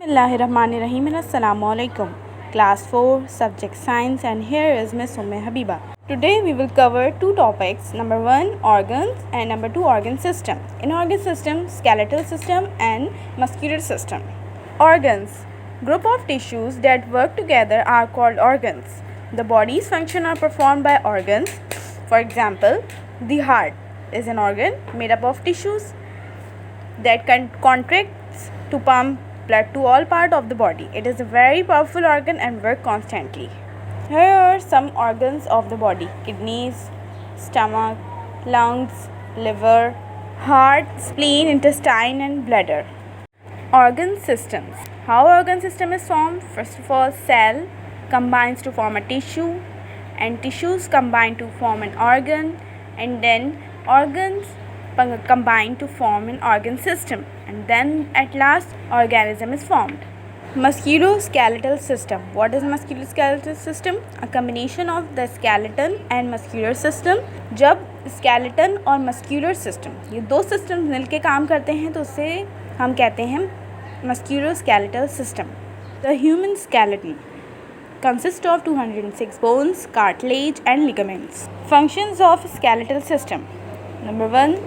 Bismillahirrahmanirrahim. Assalamu alaikum. Class 4, Subject Science, and here is Miss Umme Habiba. Today we will cover two topics. Number 1, organs, and number 2, organ system. In organ system, skeletal system and muscular system. Organs. Group of tissues that work together are called organs. The body's function are performed by organs. For example, the heart is an organ made up of tissues that contracts to pump blood to all parts of the body. It is a very powerful organ and works constantly. Here are some organs of the body: kidneys, stomach, lungs, liver, heart, spleen, intestine, and bladder. Organ systems. How organ system is formed? First of all, cell combines to form a tissue, and tissues combine to form an organ, and then organs combine to form an organ system, and then at last organism is formed. Musculoskeletal system. What is musculoskeletal system? A combination of the skeleton and muscular system. जब skeleton और muscular system ये दो systems मिलके काम करते हैं तो उसे हम कहते हैं musculoskeletal system. The human skeleton consists of 206 bones, cartilage, and ligaments. Functions of skeletal system. Number 1,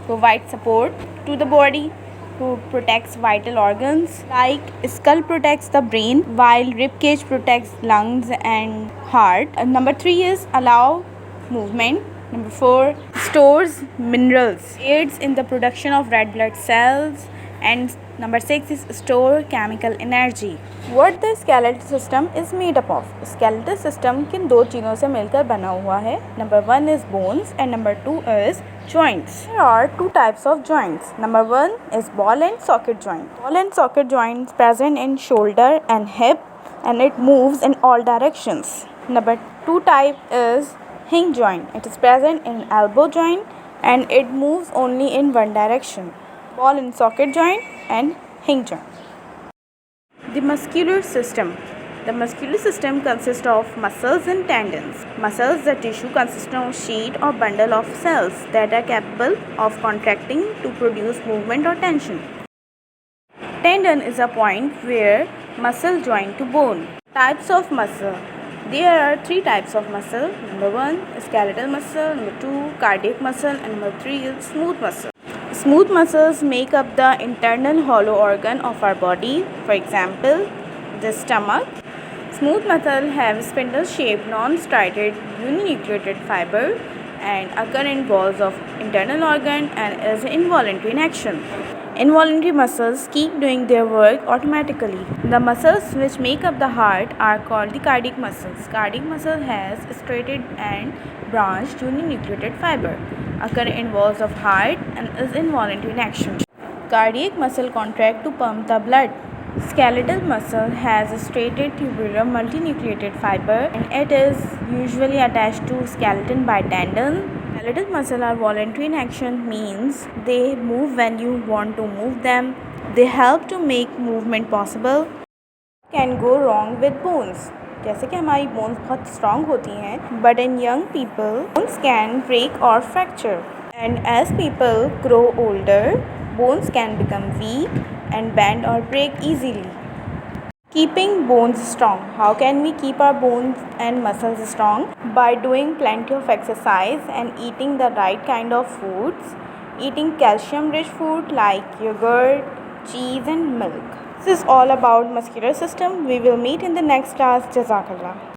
provide support to the body, who protects vital organs like skull protects the brain while ribcage protects lungs and heart. Number 3 is allow movement. Number 4, stores minerals, aids in the production of red blood cells, and number 6 is store chemical energy. What the skeletal system is made up of? Skeletal system किन दो चीज़ों से मिलकर बना हुआ है? Number 1 is bones and number 2 is joints. There are two types of joints. Number 1 is ball and socket joint. Ball and socket joints present in shoulder and hip, and it moves in all directions. Number 2 type is hinge joint. It is present in elbow joint and it moves only in one direction. Ball and socket joint and hinge joint. The muscular system. The muscular system consists of muscles and tendons. Muscles, the tissue, consists of sheet or bundle of cells that are capable of contracting to produce movement or tension. Tendon is a point where muscle join to bone. Types of muscle. There are 3 types of muscle. Number 1, skeletal muscle. Number 2, cardiac muscle. And number 3 is smooth muscle. Smooth muscles make up the internal hollow organ of our body. For example, the stomach. Smooth muscle have spindle-shaped, non-striated, uninucleated fiber and occur in walls of internal organ and is involuntary in action. Involuntary muscles keep doing their work automatically. The muscles which make up the heart are called the cardiac muscles. Cardiac muscle has striated and branched uninucleated fiber, occur in walls of heart and is involuntary in action. Cardiac muscle contract to pump the blood. Skeletal muscle has a striated tubular multinucleated fiber and it is usually attached to skeleton by tendon. Skeletal muscle are voluntary in action, means they move when you want to move them. They help to make movement possible. Can go wrong with bones. जैसे कि हमारी bones बहुत strong होती हैं, but in young people bones can break or fracture, and as people grow older bones can become weak and bend or break easily. Keeping bones strong. How can we keep our bones and muscles strong? By doing plenty of exercise and eating the right kind of foods. Eating calcium rich food like yogurt, cheese and milk. This is all about muscular system. We will meet in the next class. Jazakallah.